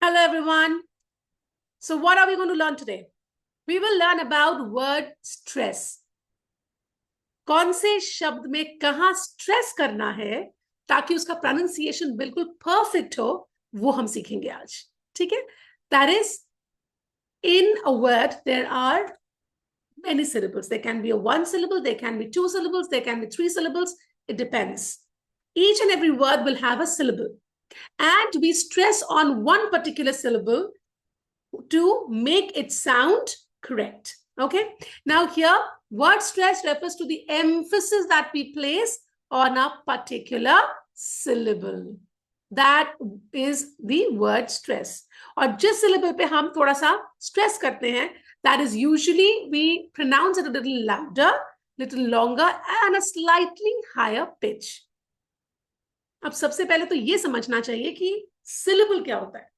Hello, everyone. So what are we going to learn today? We will learn about word stress. कौन से शब्द में कहाँ stress करना है ताकि उसका प्रोनाउंसिएशन बिल्कुल परफेक्ट हो, वो हम सीखेंगे आज. ठीक है? That is, in a word there are many syllables. There can be a one syllable, there can be two syllables, there can be three syllables. It depends. Each and every word will have a syllable, and we stress on one particular syllable to make it sound correct. Okay. Now here, word stress refers to the emphasis that we place on a particular syllable. That is the word stress. और जिस syllable पे हम थोड़ा सा stress करते हैं, that is usually we pronounce it a little louder, little longer, and a slightly higher pitch. अब सबसे पहले तो ये समझना चाहिए कि syllable क्या होता है.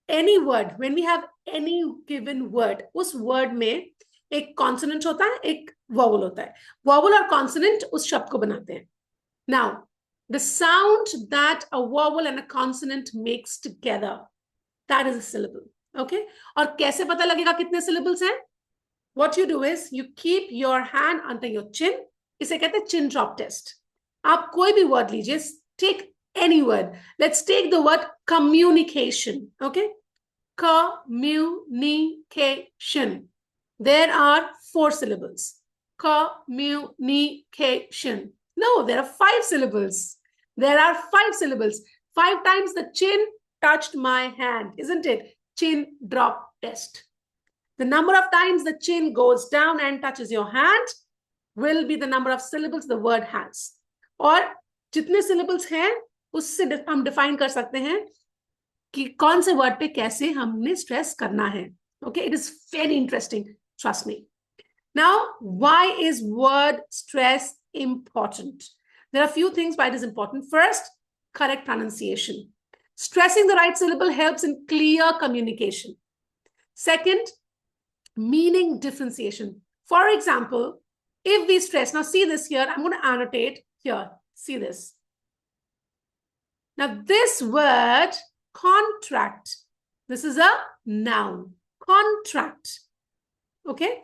Any word, when we have any given word, उस word में एक consonant होता है, एक vowel होता है. Vowel और consonant उस शब्द को बनाते हैं. Now, the sound that a vowel and a consonant makes together, that is a syllable. Okay? और कैसे पता लगेगा कितने syllables हैं? What you do is you keep your hand under your chin. इसे कहते हैं chin drop test. आप कोई भी word लीजिए, take any word. Let's take the word communication. Okay? Communication. There are 4 syllables. Communication. No, there are 5 syllables. There are 5 syllables. 5 times the chin touched my hand, isn't it? Chin drop test. The number of times the chin goes down and touches your hand will be the number of syllables the word has. और जितने syllables हैं, उससे हम define कर सकते हैं कि कौन से वर्ड पे कैसे हमने स्ट्रेस करना है. Okay, it is very interesting, trust me. Now, why is word stress important? There are a few things why it is important. First, correct pronunciation. Stressing the right syllable helps in clear communication. Second, meaning differentiation. For example, if we stress, now see this here, I'm going to annotate here, see this. Now this word, contract. This is a noun. Contract. Okay?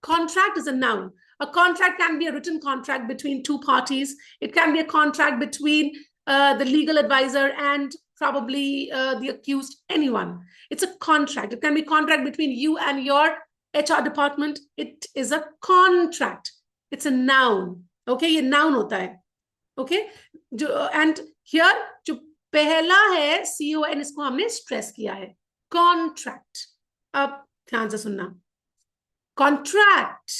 Contract is a noun. A contract can be a written contract between two parties. It can be a contract between the legal advisor and probably the accused, anyone. It's a contract. It can be a contract between you and your HR department. It is a contract. It's a noun. Okay? ये noun होता है. Okay? And here, जो पहला है CON, इसको हमने stress किया है. कॉन्ट्रैक्ट. अब ध्यान से सुनना. Contract,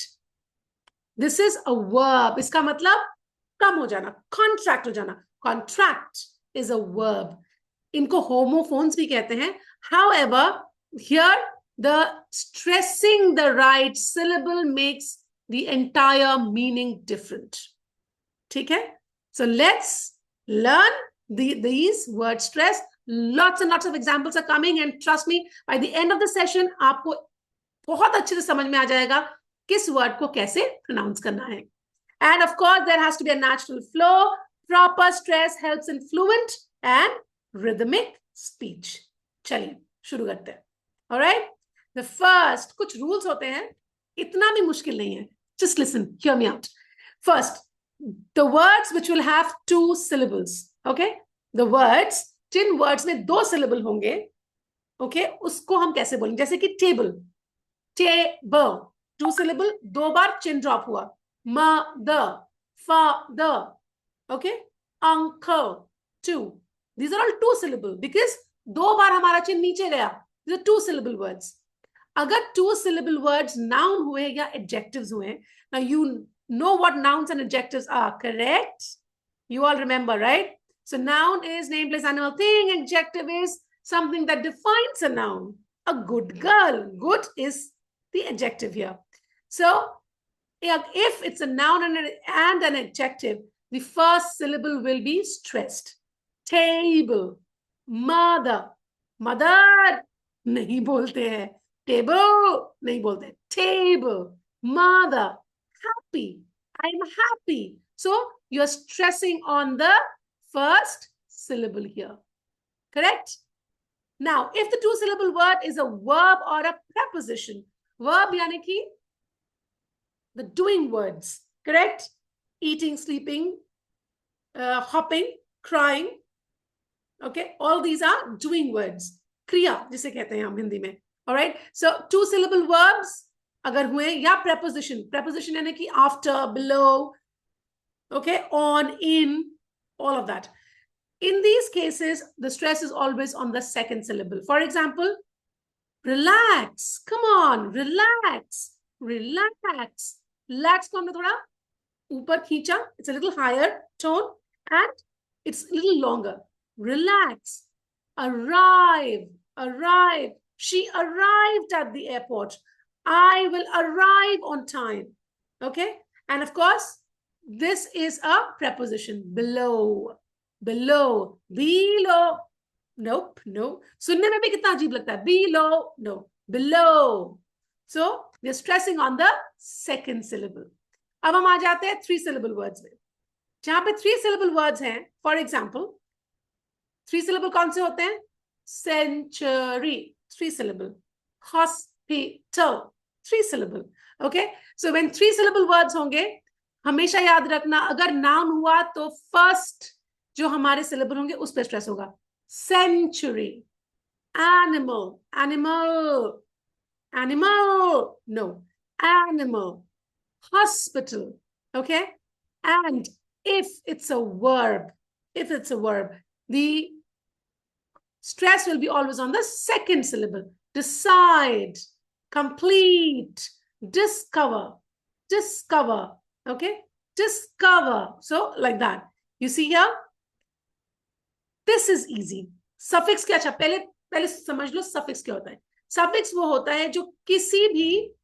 this is a verb. इसका मतलब कम हो जाना, कॉन्ट्रैक्ट हो जाना. Contract is a verb. इनको होमोफोन्स भी कहते हैं. However, here the stressing the right syllable makes the entire meaning different. ठीक है? So let's learn these word stress. Lots and lots of examples are coming, and trust me, by the end of the session, आपको बहुत अच्छे से समझ में आ जाएगा किस word को कैसे pronounce करना है. And of course, there has to be a natural flow. Proper stress helps in fluent and rhythmic speech. चलिए शुरू करते हैं. All right? The first, कुछ rules होते हैं, इतना भी मुश्किल नहीं है. Just listen, hear me out. First, the words which will have 2 syllables. Okay? The words, Jin words में 2 syllable होंगे, okay, उसको हम कैसे बोलेंगे? जैसे कि table. Table. 2 syllable, 2 बार chin drop हुआ. Mother, father. Okay? Uncle, 2. These are all 2 syllable because 2 बार हमारा chin नीचे गया. These are 2 syllable words. अगर 2 syllable words noun हुए या adjectives हुए, now you know what nouns and adjectives are, correct? You all remember, right? So noun is name, place, animal, thing. Adjective is something that defines a noun. A good girl. Good is the adjective here. So if it's a noun and an adjective, the first syllable will be stressed. Table. Mother. Mother नहीं बोलते हैं. Table नहीं बोलते. Table. Mother. Happy. I'm happy. So you're stressing on the first syllable here. Correct? Now, if the two-syllable word is a verb or a preposition, verb यानी कि the doing words, correct? Eating, sleeping, hopping, crying. Okay, all these are doing words. क्रिया जिसे कहते हैं हम हिंदी में. All right. So two-syllable verbs अगर हुए या preposition यानी कि after, below, okay, on, in, all of that. In these cases, the stress is always on the second syllable. For example, relax. Come on, relax, relax. Relax को हमने थोड़ा ऊपर खींचा. It's a little higher tone and it's a little longer. Relax. Arrive, arrive. She arrived at the airport. I will arrive on time. Okay? And of course, this is a preposition. Below. Below. Below. Nope, no. सुनने में भी कितना अजीब लगता है. Below. No. Below. So, we're stressing on the second syllable. अब हम आ जाते हैं three syllable words में. जहां पे three syllable words हैं, for example, three syllable कौन से होते हैं? Century, three syllable. Hospital, three syllable. Okay, so when three syllable words होंगे, हमेशा याद रखना, अगर noun हुआ तो first जो हमारे syllable होंगे उस पे stress होगा. Century, animal, animal, animal, no, animal, hospital. Okay, and if it's a verb, the stress will be always on the second syllable. Decide, complete, discover, discover. Okay, discover. So like that. You see here? This is easy. Suffix क्या? अच्छा पहले समझ लो suffix क्या होता है. Suffix वो होता है जो किसी भी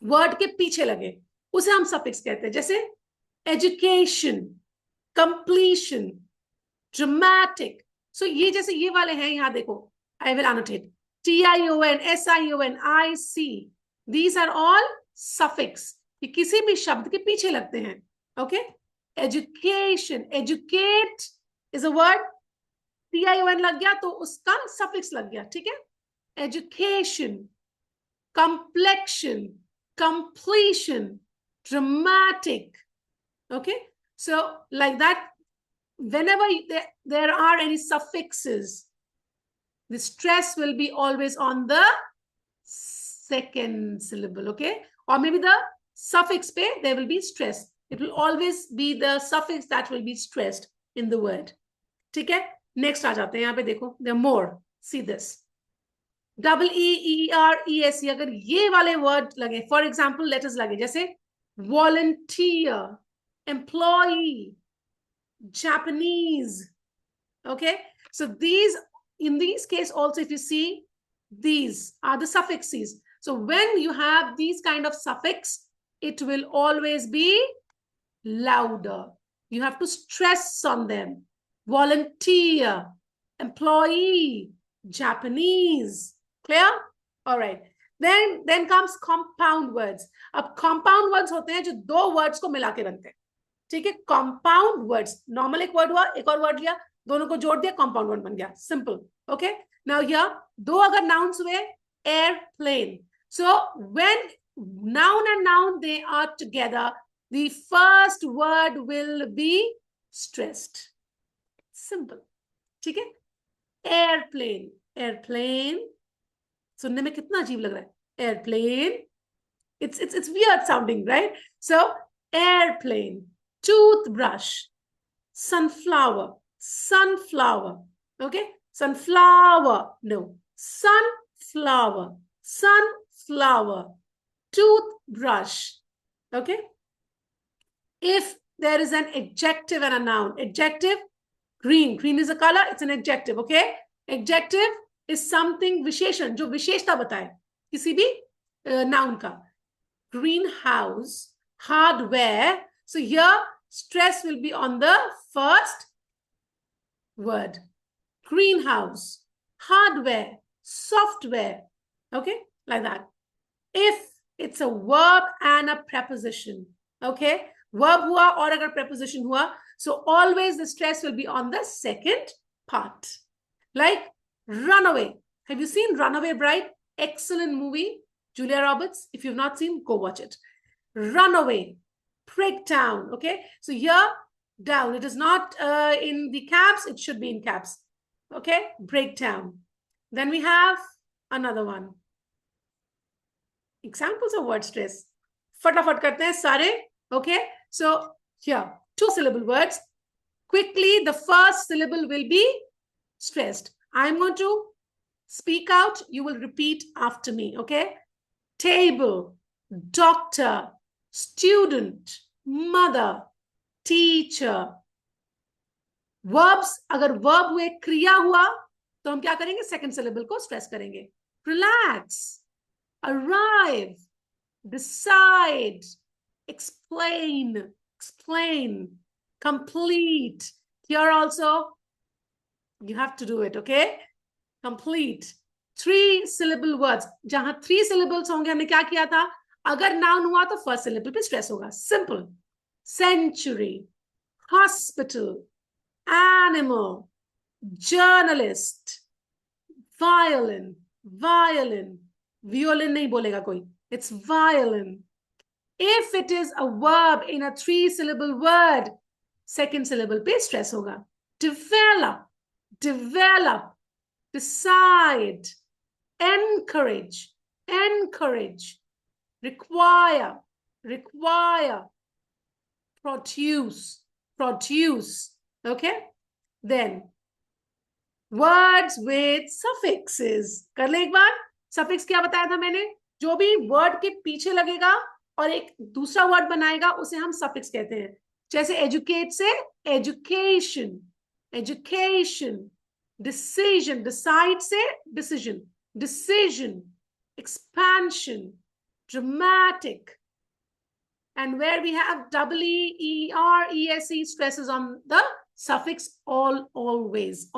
word के पीछे लगे, उसे हम suffix कहते हैं. जैसे education, completion, dramatic. So ये जैसे ये वाले हैं, यहाँ देखो, I will annotate. T-I-O-N, S-I-O-N, I-C. These are all suffix. ये किसी भी शब्द के पीछे लगते हैं. Okay? Education, educate is a word. T-I-O-N लग गया तो उसका suffix लग गया. ठीक है? Education, complexion, completion, dramatic. Okay? So like that, whenever there are any suffixes, the stress will be always on the second syllable, okay? Or maybe the suffix pe, there will be stress. It will always be the suffix that will be stressed in the word. ठीक है? Next आ जाते हैं, यहाँ पे देखो, there are more. See this. Double E, E-R, E-S-E, अगर ये वाले word लगे, for example, letters लगे, जैसे volunteer, employee, Japanese. Okay, so these, in these case also, if you see, these are the suffixes. So when you have these kind of suffix, it will always be louder. You have to stress on them. Volunteer, employee, Japanese. Clear? All right. Then comes compound words. अब compound words होते हैं जो दो words को मिला के बनते हैं. ठीक है? Compound words. Normal एक word हुआ, एक और word लिया, दोनों को जोड़ दिया, compound word बन गया. Simple. Okay? Now here, दो अगर nouns हुए, airplane. So when noun and noun, they are together, the first word will be stressed. Simple. ठीक है? Airplane. Airplane. सुनने में कितना अजीब लग रहा है. Airplane. It's weird sounding, right? So airplane. Toothbrush. Sunflower. Sunflower. Okay? Sunflower. No. Sunflower. Sunflower. Toothbrush. Okay? If there is an adjective and a noun. Adjective, green. Green is a color. It's an adjective. Okay? Adjective is something विशेषण, जो विशेषता बताए किसी भी noun का. Greenhouse, hardware. So here stress will be on the first word. Greenhouse, hardware, software. Okay, like that. If it's a verb and a preposition, okay, verb हुआ और अगर preposition हुआ, so always the stress will be on the second part. Like Runaway. Have you seen Runaway Bride? Excellent movie. Julia Roberts. If you've not seen, go watch it. Runaway. Breakdown. Okay. So here, down. It is not in the caps. It should be in caps. Okay. Breakdown. Then we have another one. Examples of word stress. फटाफट करते हैं सारे. Okay. So here, 2-syllable words. Quickly, the first syllable will be stressed. I'm going to speak out. You will repeat after me. Okay. Table, doctor, student, mother, teacher. Verbs, अगर verb हुए, क्रिया हुआ, तो हम क्या करेंगे? Second syllable को stress करेंगे. Relax, arrive, decide, explain, complete. Here also, you have to do it, okay? Complete. 3-syllable words. जहां 3 syllables होंगे, हमने क्या किया था? अगर noun हुआ तो first syllable पे stress होगा. Simple. Century, hospital, animal, journalist, violin. Violin नहीं बोलेगा कोई. It's violin. If it is a verb in a 3-syllable word, second syllable पे stress होगा. Develop, decide, encourage, require, produce. Okay? Then words with suffixes. कर ले एक बार. Suffix क्या बताया था मैंने? जो भी word के पीछे लगेगा और एक दूसरा word बनाएगा, उसे हम suffix कहते हैं. जैसे educate से education, decision, decide से decision, expansion, dramatic. And where we have EERESE, stresses on the suffix always.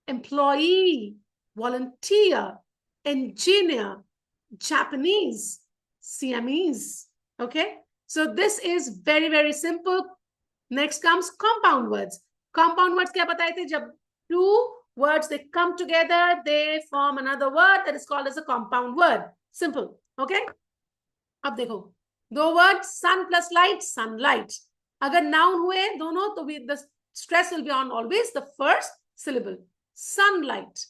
Employee, volunteer, engineer, Japanese, Siamese. Okay, so this is very, very simple. Next comes compound words. Compound words क्या बताए थे? जब 2 words they come together, they form another word that is called as a compound word. Simple. Okay, अब देखो, 2 words, sun plus light, sunlight. अगर noun हुए दोनों, तो the stress will be on always the first syllable. Sunlight,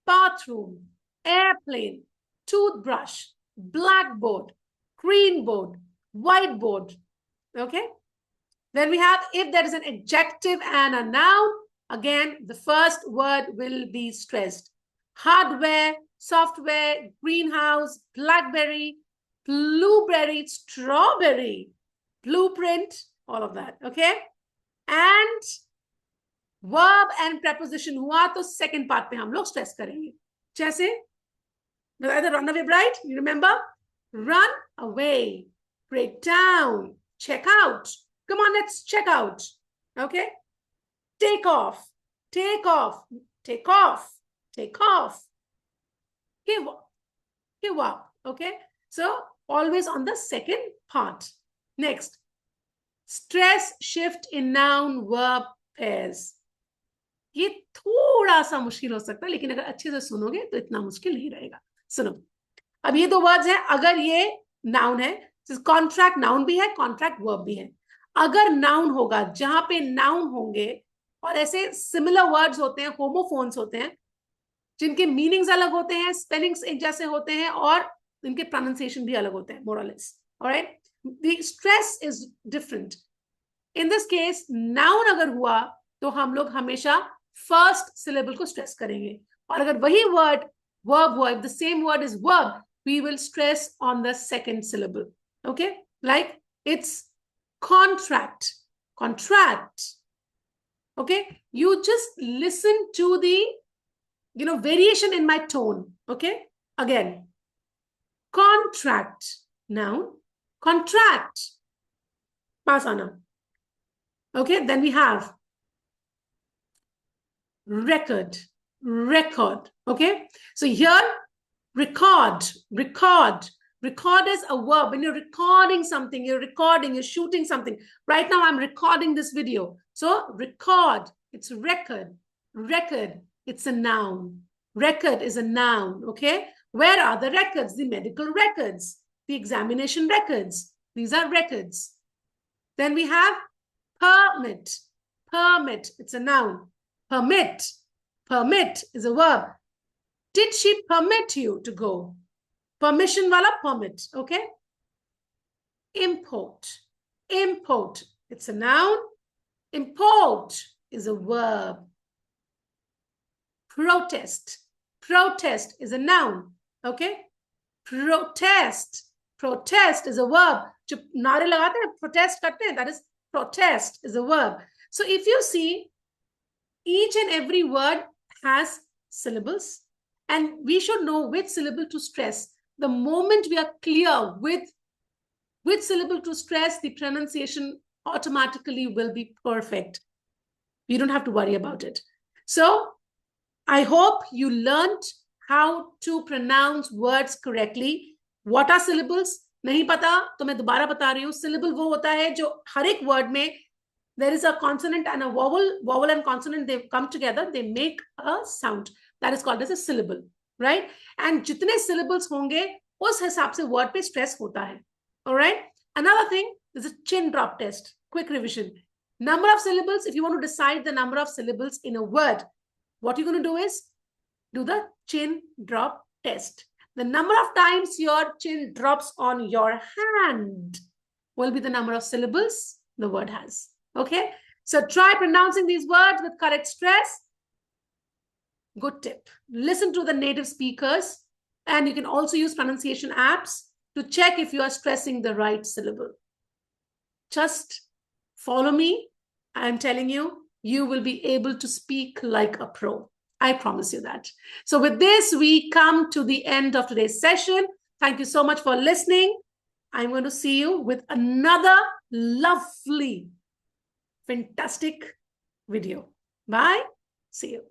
bathroom, airplane, toothbrush, blackboard, greenboard, whiteboard. Okay. Then we have, if there is an adjective and a noun, again, the first word will be stressed. Hardware, software, greenhouse, blackberry, blueberry, strawberry, blueprint, all of that. Okay. And verb and preposition हुआ तो second part पे हम लोग stress करेंगे. जैसे run away bride, you remember? Run away, break down, check out. Come on, let's check out. Okay. Take off. Give up. Okay. So always on the second part. Next, stress shift in noun verb pairs. ये थोड़ा सा मुश्किल हो सकता है, लेकिन अगर अच्छे से सुनोगे तो इतना मुश्किल नहीं रहेगा. सुनो, अब ये 2 वर्ड्स हैं. अगर ये नाउन है, कॉन्ट्रैक्ट नाउन भी है, कॉन्ट्रैक्ट वर्ब भी है. अगर नाउन होगा, जहां पे नाउन होंगे और ऐसे सिमिलर वर्ड्स होते हैं, होमोफोन्स होते हैं, जिनके मीनिंग्स अलग होते हैं, स्पेलिंग्स एक जैसे होते हैं और इनके प्रोनाउंसिएशन भी अलग होते हैं, मोर और less. Alright, the stress is different. In this case noun अगर हुआ तो हम लोग हमेशा फर्स्ट सिलेबल को स्ट्रेस करेंगे, और अगर वही वर्ड वर्ब हुआ, if the same word is verb, we will stress on the second syllable. Okay, like it's contract. Okay, you just listen to the variation in my tone. Okay, again, contract, noun, contract, pasana. Okay, then we have record. Okay, so here record is a verb. When you're recording something, you're shooting something. Right now I'm recording this video, so record, it's record. It's a noun. Record is a noun, okay? Where are the records? The medical records, the examination records. These are records. Then we have permit. Permit, it's a noun. Permit. Permit is a verb. Did she permit you to go? Permission wala permit, okay? Import. Import, it's a noun. Import is a verb. Protest. Protest is a noun, okay? Protest. Protest is a verb. जो नारे लगाते हैं, protest करते हैं, that is protest is a verb. So if you see, each and every word has syllables, and we should know which syllable to stress. The moment we are clear with which syllable to stress, the pronunciation automatically will be perfect. You don't have to worry about it. So I hope you learned how to pronounce words correctly. What are syllables? नहीं पता तो मैं दोबारा बता रही हूँ. Syllable वो होता है जो हर एक word में there is a consonant and a vowel. Vowel and consonant, they come together, they make a sound. That is called as a syllable, right? And जितने syllables होंगे उस हिसाब से word पे stress होता है. All right. Another thing is a chin drop test. Quick revision. Number of syllables. If you want to decide the number of syllables in a word, what you're going to do is do the chin drop test. The number of times your chin drops on your hand will be the number of syllables the word has. Okay. So try pronouncing these words with correct stress. Good tip. Listen to the native speakers, and you can also use pronunciation apps to check if you are stressing the right syllable. Just follow me. I'm telling you, you will be able to speak like a pro. I promise you that. So with this, we come to the end of today's session. Thank you so much for listening. I'm going to see you with another lovely, fantastic video. Bye. See you.